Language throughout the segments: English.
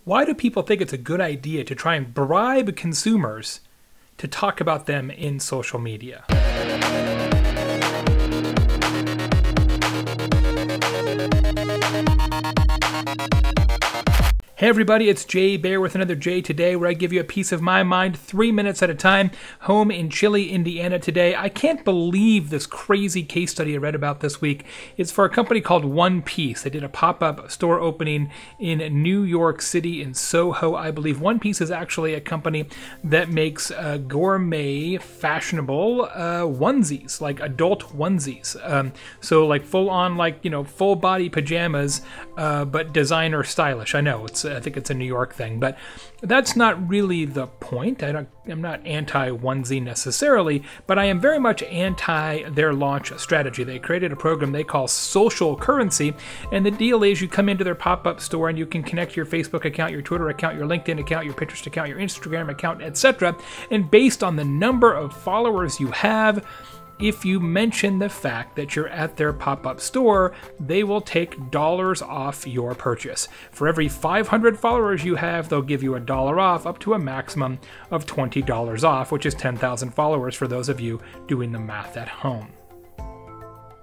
Why do people think it's a good idea to try and bribe consumers to talk about them in social media? Hey everybody, it's Baer with another J Today, where I give you a piece of my mind 3 minutes at a time, home in chilly Indiana today. I can't believe this crazy case study I read about this week. It's for a company called One Piece. They did a pop-up store opening in New York City in Soho, I believe. One Piece is actually a company that makes gourmet, fashionable onesies, like adult onesies. So like full-on, like, you know, full-body pajamas, but designer stylish. I know, I think it's a New York thing, but that's not really the point. I'm not anti-onesie necessarily, but I am very much anti their launch strategy. They created a program they call social currency, and the deal is you come into their pop-up store and you can connect your Facebook account, your Twitter account, your LinkedIn account, your Pinterest account, your Instagram account, etc. And based on the number of followers you have, if you mention the fact that you're at their pop-up store, they will take dollars off your purchase. For every 500 followers you have, they'll give you $1 off, up to a maximum of $20 off, which is 10,000 followers for those of you doing the math at home.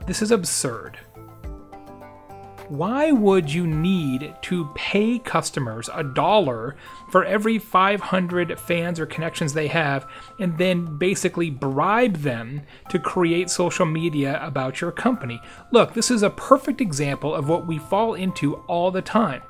This is absurd. Why would you need to pay customers $1 for every 500 fans or connections they have, and then basically bribe them to create social media about your company? Look, this is a perfect example of what we fall into all the time,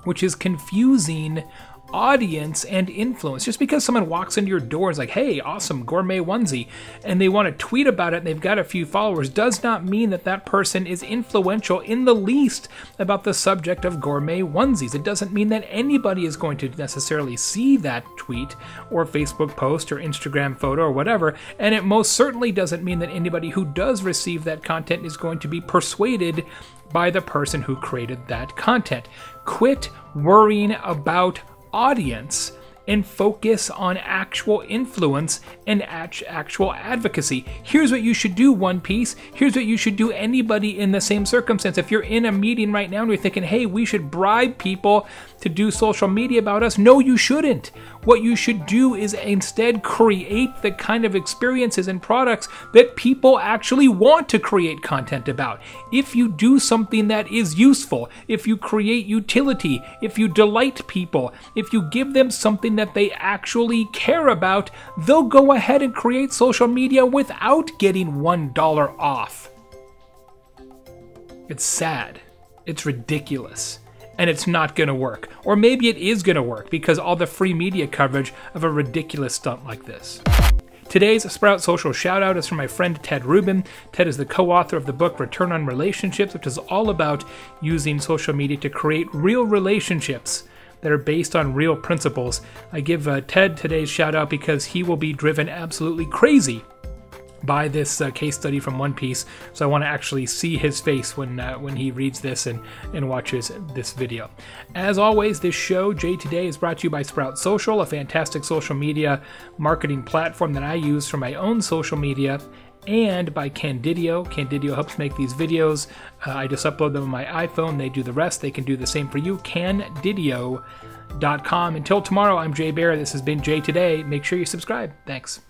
which is confusing audience and influence. Just because someone walks into your door and is like, hey, awesome gourmet onesie, and they want to tweet about it and they've got a few followers, does not mean that that person is influential in the least about the subject of gourmet onesies. It doesn't mean that anybody is going to necessarily see that tweet or Facebook post or Instagram photo or whatever, and it most certainly doesn't mean that anybody who does receive that content is going to be persuaded by the person who created that content. Quit worrying about audience and focus on actual influence and actual advocacy. Here's what you should do, One Piece. Here's what you should do, anybody in the same circumstance. If you're in a meeting right now and you're thinking, hey, we should bribe people to do social media about us, no, you shouldn't. What you should do is instead create the kind of experiences and products that people actually want to create content about. If you do something that is useful, if you create utility, if you delight people, if you give them something that they actually care about, they'll go ahead and create social media without getting $1 off. It's sad. It's ridiculous. And it's not going to work. Or maybe it is going to work because all the free media coverage of a ridiculous stunt like this. Today's Sprout Social shoutout is from my friend Ted Rubin. Ted is the co-author of the book Return on Relationships, which is all about using social media to create real relationships that are based on real principles. I give Ted today's shout out because he will be driven absolutely crazy by this case study from One Piece, so I want to actually see his face when he reads this and watches this video. As always, this show, J Today, is brought to you by Sprout Social, a fantastic social media marketing platform that I use for my own social media, and by Candidio. Candidio helps make these videos. I just upload them on my iPhone. They do the rest. They can do the same for you. Candidio.com. Until tomorrow, I'm Baer. This has been J Today. Make sure you subscribe. Thanks.